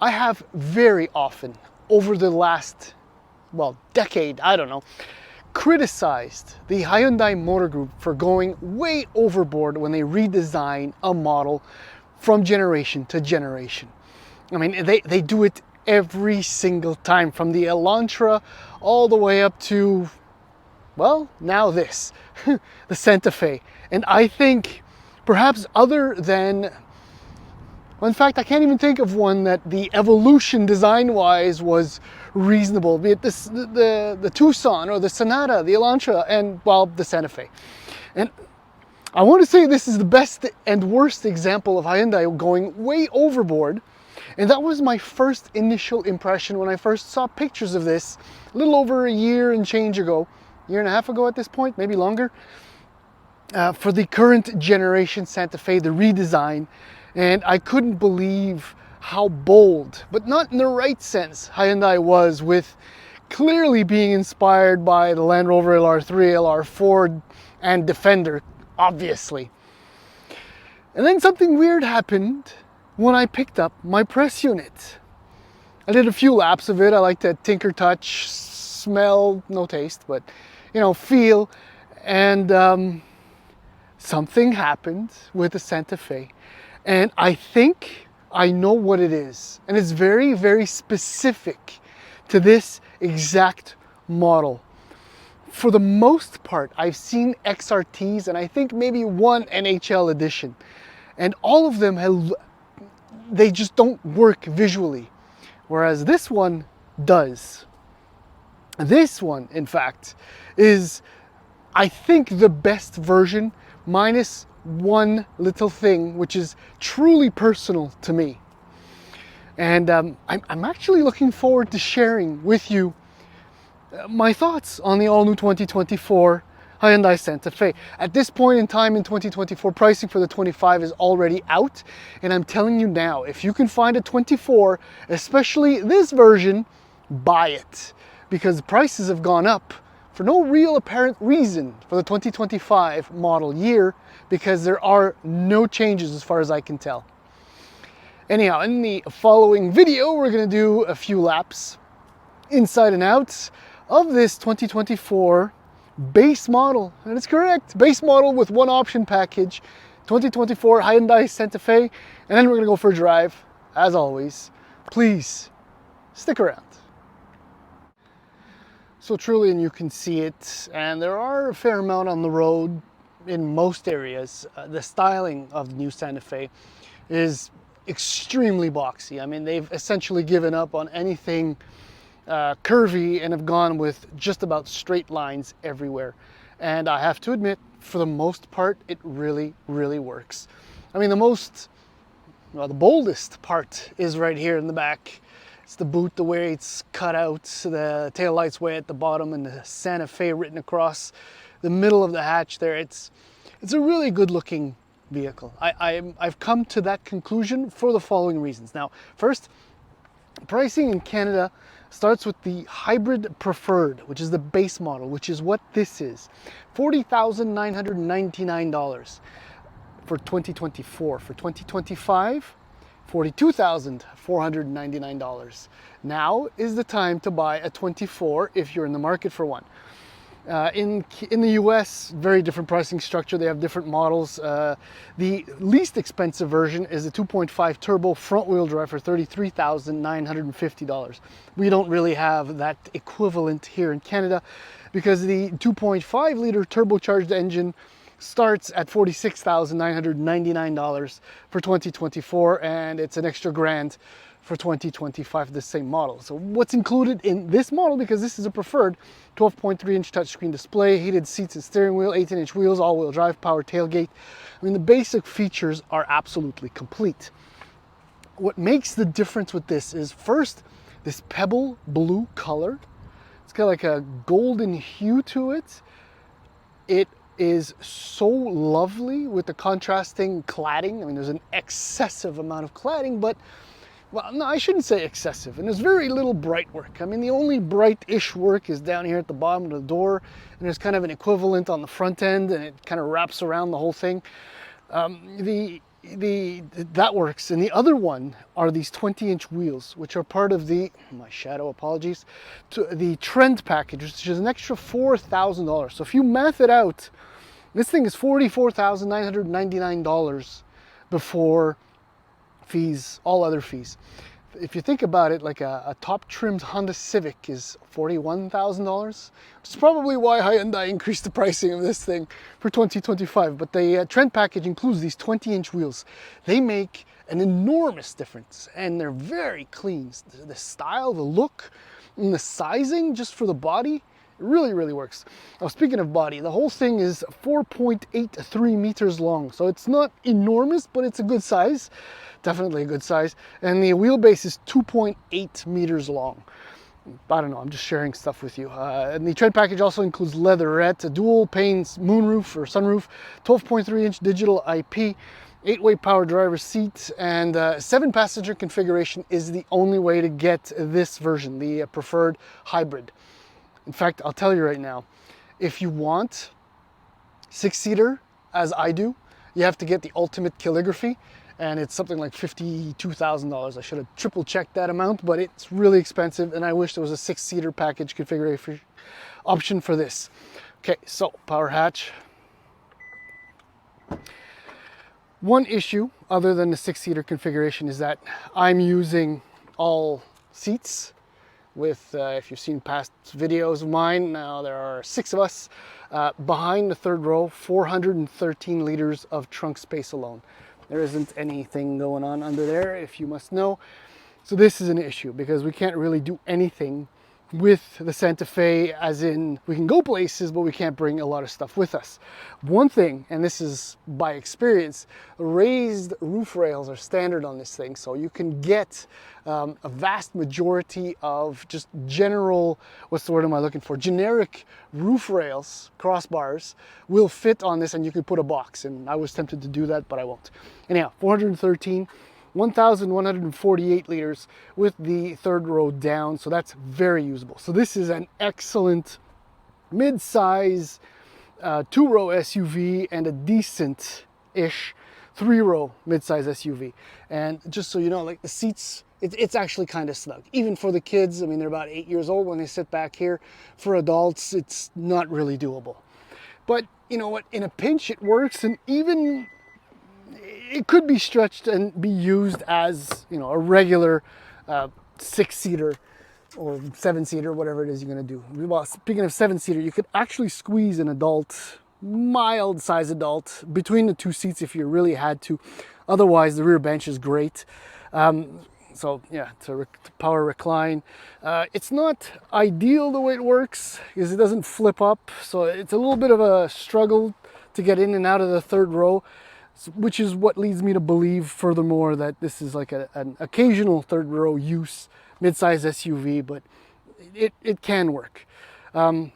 I have very often over the last, well, decade, I don't know, criticized the Hyundai Motor Group for going way overboard when they redesign a model from generation to generation. I mean, they do it every single time, from the Elantra all the way up to, well, now this, the Santa Fe. And I think perhaps other than, well, in fact, I can't even think of one that the evolution design-wise was reasonable, be it this, the Tucson or the Sonata, the Elantra, and, well, the Santa Fe. And I want to say this is the best and worst example of Hyundai going way overboard. And that was my first initial impression when I first saw pictures of this a little over a year and change ago, year and a half ago at this point, maybe longer, for the current generation Santa Fe, the redesign. And I couldn't believe how bold, but not in the right sense, Hyundai was, with clearly being inspired by the Land Rover LR3, LR4, and Defender, obviously. And then something weird happened when I picked up my press unit. I did a few laps of it. I like to tinker, touch, smell, no taste, but, you know, feel. And something happened with the Santa Fe. And I think I know what it is. And it's very, very specific to this exact model. For the most part, I've seen XRTs and I think maybe one NHL edition. And all of them they just don't work visually. Whereas this one does. This one, in fact, is, I think, the best version, minus one little thing which is truly personal to me. And I'm actually looking forward to sharing with you my thoughts on the all-new 2024 Hyundai Santa Fe. At this point in time in 2024, pricing for the 25 is already out, and I'm telling you now, if you can find a 24, especially this version, buy it, because prices have gone up for no real apparent reason for the 2025 model year, because there are no changes as far as I can tell. Anyhow, in the following video, we're going to do a few laps inside and out of this 2024 base model. And it's correct, base model with one option package, 2024 Hyundai Santa Fe. And then we're going to go for a drive, as always. Please stick around. So truly, and you can see it, and there are a fair amount on the road in most areas. The styling of the new Santa Fe is extremely boxy. I mean, they've essentially given up on anything curvy and have gone with just about straight lines everywhere. And I have to admit, for the most part, it really, really works. I mean, the boldest part is right here in the back. It's the boot, the way it's cut out, the tail lights way at the bottom, and the Santa Fe written across the middle of the hatch there. It's a really good looking vehicle. I've come to that conclusion for the following reasons. Now, first, pricing in Canada starts with the Hybrid Preferred, which is the base model, which is what this is. $40,999 for 2024. For 2025, $42,499. Now is the time to buy a 24 if you're in the market for one. In the US, very different pricing structure. They have different models. The least expensive version is the 2.5 turbo front wheel drive for $33,950. We don't really have that equivalent here in Canada because the 2.5 liter turbocharged engine starts at $46,999 for 2024, and it's an extra grand for 2025, the same model. So what's included in this model, because this is a preferred, 12.3-inch touchscreen display, heated seats and steering wheel, 18-inch wheels, all-wheel drive, power tailgate. I mean, the basic features are absolutely complete. What makes the difference with this is, first, this pebble blue color. It's got like a golden hue to it. It is so lovely with the contrasting cladding. I mean, there's an excessive amount of cladding, but, well, no, I shouldn't say excessive. And there's very little bright work. I mean, the only bright-ish work is down here at the bottom of the door, and there's kind of an equivalent on the front end, and it kind of wraps around the whole thing. The that works. And the other one are these 20-inch wheels, which are part of the, my shadow, apologies, to the Trend package, which is an extra $4,000. So if you math it out, this thing is $44,999 before fees, all other fees. If you think about it, like a top trimmed Honda Civic is $41,000. Which is probably why Hyundai increased the pricing of this thing for 2025. But the Trend package includes these 20-inch wheels. They make an enormous difference, and they're very clean. The style, the look, and the sizing just for the body, it really, really works. Now, speaking of body, the whole thing is 4.83 meters long. So it's not enormous, but it's a good size. Definitely a good size. And the wheelbase is 2.8 meters long. I don't know, I'm just sharing stuff with you. And the Trend package also includes leatherette, a dual panes moonroof or sunroof, 12.3-inch digital IP, 8-way power driver seat, and 7-passenger configuration is the only way to get this version, the preferred hybrid. In fact, I'll tell you right now, if you want 6-seater, as I do, you have to get the ultimate calligraphy, and it's something like $52,000. I should have triple checked that amount, but it's really expensive, and I wish there was a 6-seater package configuration option for this. Okay, so power hatch. One issue, other than the 6-seater configuration, is that I'm using all seats with, if you've seen past videos of mine, now there are 6 of us, behind the third row, 413 liters of trunk space alone. There isn't anything going on under there, if you must know. So this is an issue because we can't really do anything with the Santa Fe, as in we can go places, but we can't bring a lot of stuff with us. One thing, and this is by experience, raised roof rails are standard on this thing. So you can get a vast majority of just general, what's the word am I looking for? Generic roof rails, crossbars, will fit on this, and you can put a box. And I was tempted to do that, but I won't. Anyhow, 413. 1,148 liters with the third row down, so that's very usable. So this is an excellent mid-size 2-row SUV and a decent-ish 3-row mid-size SUV. And just so you know, like the seats, it's actually kind of snug. Even for the kids, I mean, they're about 8 years old when they sit back here. For adults, it's not really doable. But you know what, in a pinch it works, and even it could be stretched and be used as, you know, a regular 6-seater or 7-seater, whatever it is you're going to do. Well, speaking of 7-seater, you could actually squeeze an adult, mild size adult, between the 2 seats if you really had to. Otherwise, the rear bench is great. So yeah, to power recline. It's not ideal the way it works because it doesn't flip up. So it's a little bit of a struggle to get in and out of the third row, which is what leads me to believe furthermore that this is like an occasional third row use mid-size SUV, but it can work. And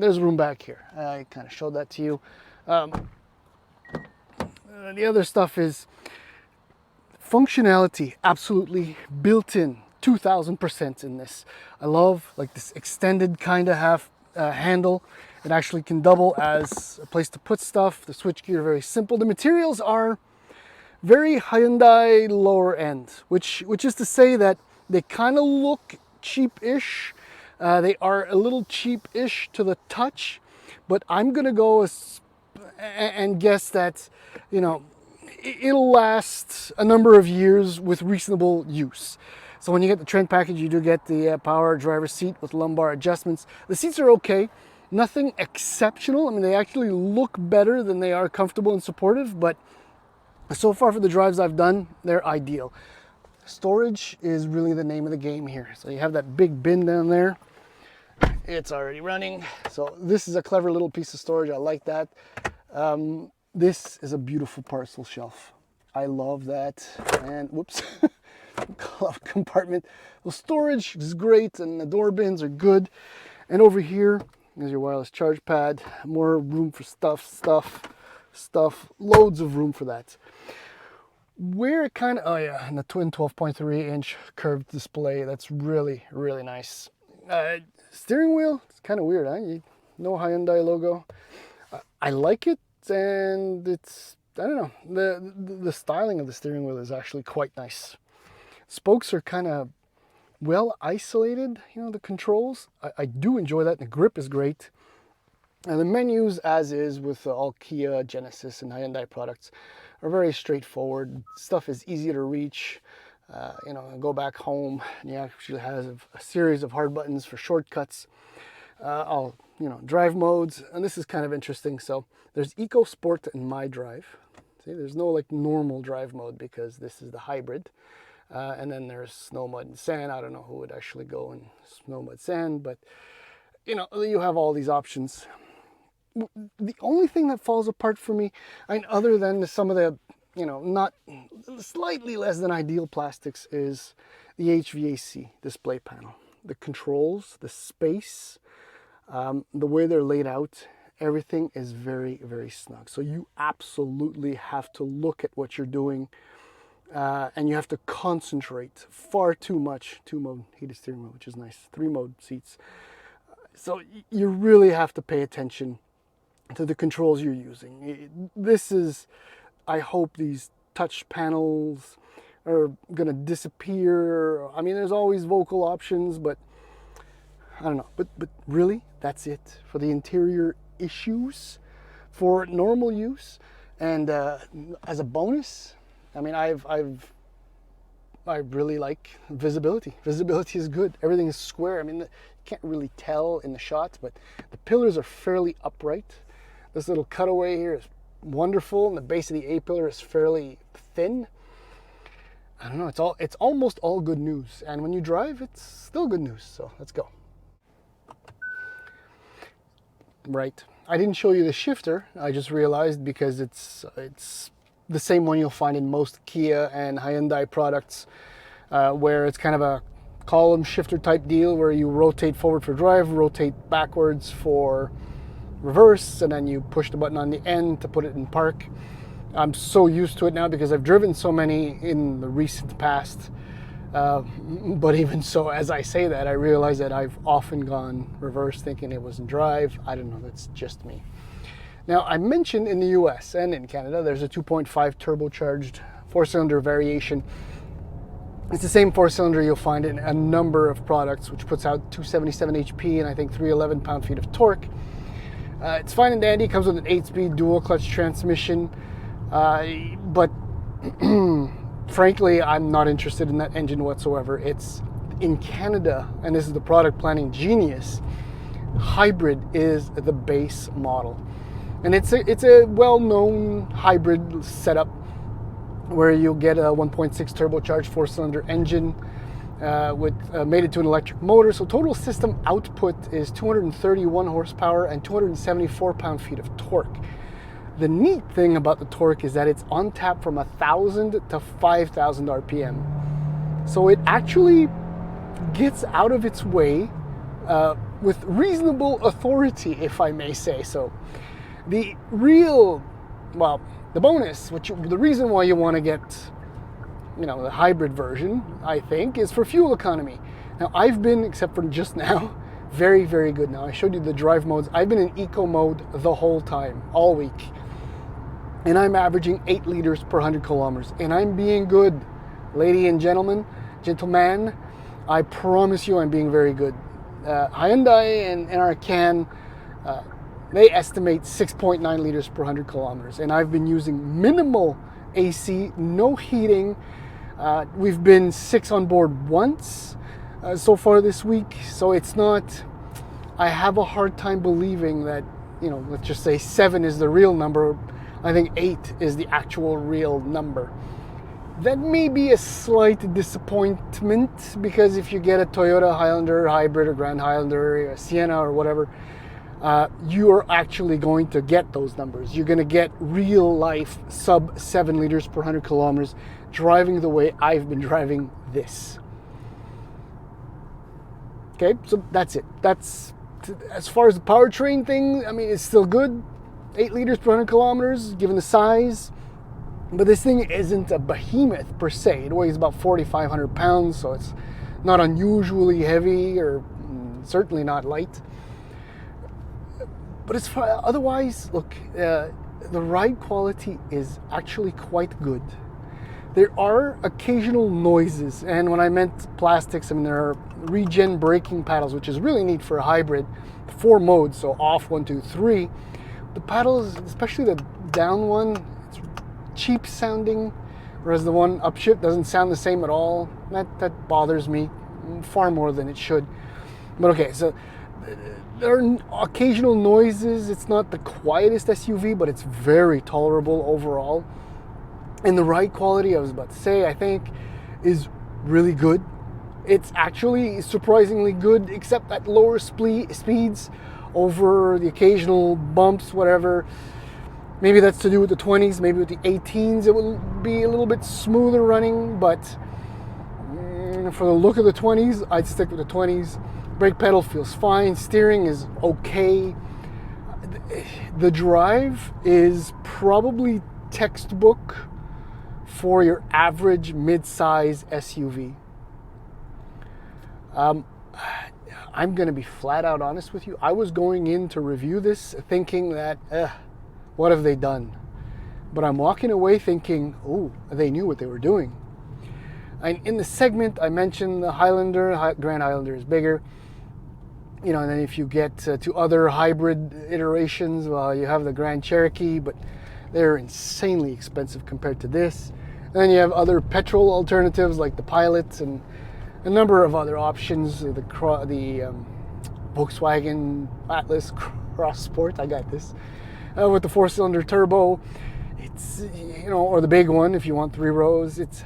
there's room back here. I kind of showed that to you. The other stuff is functionality, absolutely built in, 2000% in this. I love like this extended kind of half handle. It actually can double as a place to put stuff. The switchgear, very simple. The materials are very Hyundai lower end, which is to say that they kind of look cheap-ish. They are a little cheap-ish to the touch, but I'm gonna go and guess that, you know, it'll last a number of years with reasonable use. So when you get the Trend package, you do get the power driver seat with lumbar adjustments. The seats are okay. Nothing exceptional. I mean, they actually look better than they are comfortable and supportive, but so far for the drives I've done, they're ideal. Storage is really the name of the game here. So you have that big bin down there. It's already running. So this is a clever little piece of storage. I like that. This is a beautiful parcel shelf. I love that. And whoops, glove compartment. The storage is great, and the door bins are good. And over here, there's your wireless charge pad, more room for stuff, loads of room for that. Where it kind of, oh yeah, and the twin 12.3-inch curved display, that's really, really nice. Steering wheel, it's kind of weird, huh? No Hyundai logo. I like it, and it's I don't know, the styling of the steering wheel is actually quite nice. Spokes are kind of well isolated, you know, the controls. I do enjoy that. The grip is great. And the menus, as is with all Kia, Genesis, and Hyundai products, are very straightforward. Stuff is easy to reach. You know, go back home, and you actually have a series of hard buttons for shortcuts. All, you know, drive modes, and this is kind of interesting. So there's Eco Sport and My Drive. See, there's no like normal drive mode because this is the hybrid. And then there's snow, mud, and sand. I don't know who would actually go in snow, mud, sand, but you know, you have all these options. The only thing that falls apart for me, other than some of the, you know, not slightly less than ideal plastics, is the HVAC display panel. The controls, the space, the way they're laid out, everything is very, very snug. So you absolutely have to look at what you're doing, and you have to concentrate far too much. 2-mode heated steering wheel, which is nice. 3-mode seats. So you really have to pay attention to the controls you're using. This is, I hope these touch panels are gonna disappear. I mean, there's always vocal options, but I don't know. But really, that's it for the interior issues. For normal use, and as a bonus, I mean, I really like visibility. Visibility is good. Everything is square. I mean, you can't really tell in the shots, but the pillars are fairly upright. This little cutaway here is wonderful, and the base of the A-pillar is fairly thin. I don't know, it's almost all good news. And when you drive, it's still good news. So let's go. Right. I didn't show you the shifter. I just realized because it's the same one you'll find in most Kia and Hyundai products, where it's kind of a column shifter type deal where you rotate forward for drive, rotate backwards for reverse, and then you push the button on the end to put it in park. I'm so used to it now because I've driven so many in the recent past. But even so, as I say that, I realize that I've often gone reverse thinking it was in drive. I don't know, that's just me. Now, I mentioned in the US and in Canada, there's a 2.5 turbocharged 4-cylinder variation. It's the same 4-cylinder you'll find in a number of products, which puts out 277 HP and I think 311 pound-feet of torque. It's fine and dandy. It comes with an 8-speed dual clutch transmission, but frankly, I'm not interested in that engine whatsoever. It's in Canada, and this is the product planning genius. Hybrid is the base model, and it's a well-known hybrid setup where you'll get a 1.6 turbocharged 4-cylinder engine with mated to an electric motor. So total system output is 231 horsepower and 274 pound-feet of torque. The neat thing about the torque is that it's on tap from 1,000 to 5,000 RPM. So it actually gets out of its way with reasonable authority, if I may say so. The bonus, the reason why you want to get, the hybrid version, I think, is for fuel economy. Now, I've been, except for just now, very, very good now. I showed you the drive modes. I've been in eco mode the whole time, all week. And I'm averaging 8 liters per 100 kilometers. And I'm being good. Lady and gentleman, I promise you I'm being very good. Hyundai and Can, they estimate 6.9 liters per 100 kilometers. And I've been using minimal AC, no heating. We've been 6 on board once so far this week. So it's not, I have a hard time believing that, let's just say 7 is the real number. I think 8 is the actual real number. That may be a slight disappointment because if you get a Toyota Highlander hybrid or Grand Highlander, a Sienna or whatever, you are actually going to get those numbers. You're going to get real life sub 7 liters per 100 kilometers driving the way I've been driving this. Okay, so that's it. That's, as far as the powertrain thing, it's still good. 8 liters per 100 kilometers, given the size. But this thing isn't a behemoth per se. It weighs about 4,500 pounds, so it's not unusually heavy or certainly not light. But as far otherwise, look, the ride quality is actually quite good. There are occasional noises, and when I meant plastics, I mean there are regen braking paddles, which is really neat for a hybrid. 4 modes, so off, 1, 2, 3. The paddles, especially the down one, it's cheap sounding, whereas the one upshift doesn't sound the same at all. That bothers me far more than it should. But okay, so there are occasional noises. It's not the quietest SUV, but it's very tolerable overall. And the ride quality, I was about to say, I think is really good. It's actually surprisingly good, except at lower speeds, over the occasional bumps, whatever. Maybe that's to do with the 20s, maybe with the 18s it will be a little bit smoother running, but for the look of the 20s, I'd stick with the 20s. Brake pedal feels fine, steering is okay. The drive is probably textbook for your average mid-size SUV. I'm going to be flat out honest with you. I was going in to review this thinking that, what have they done? But I'm walking away thinking, oh, they knew what they were doing. And in the segment, I mentioned the Highlander. Grand Highlander is bigger. You know, and then if you get to other hybrid iterations, well, you have the Grand Cherokee, but they're insanely expensive compared to this. And then you have other petrol alternatives like the Pilot and a number of other options. The Volkswagen Atlas Cross Sport, I got this, with the 4-cylinder turbo. It's, you know, or the big one if you want 3 rows. It's,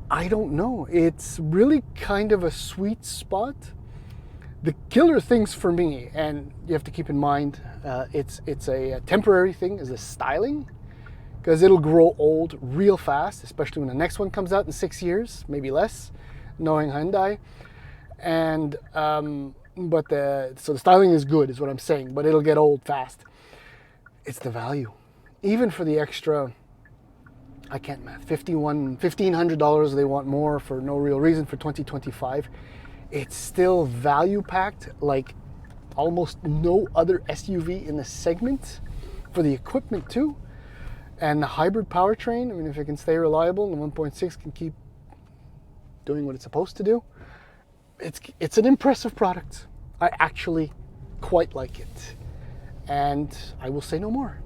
I don't know. It's really kind of a sweet spot. The killer things for me, and you have to keep in mind, it's a temporary thing, is the styling, because it'll grow old real fast, especially when the next one comes out in 6 years, maybe less, knowing Hyundai. And so the styling is good, is what I'm saying, but it'll get old fast. It's the value, even for the extra. I can't math. $1,500. They want more for no real reason for 2025. It's still value packed like almost no other SUV in the segment, for the equipment too. And the hybrid powertrain, I mean, if it can stay reliable and the 1.6 can keep doing what it's supposed to do, it's an impressive product. I actually quite like it. And I will say no more.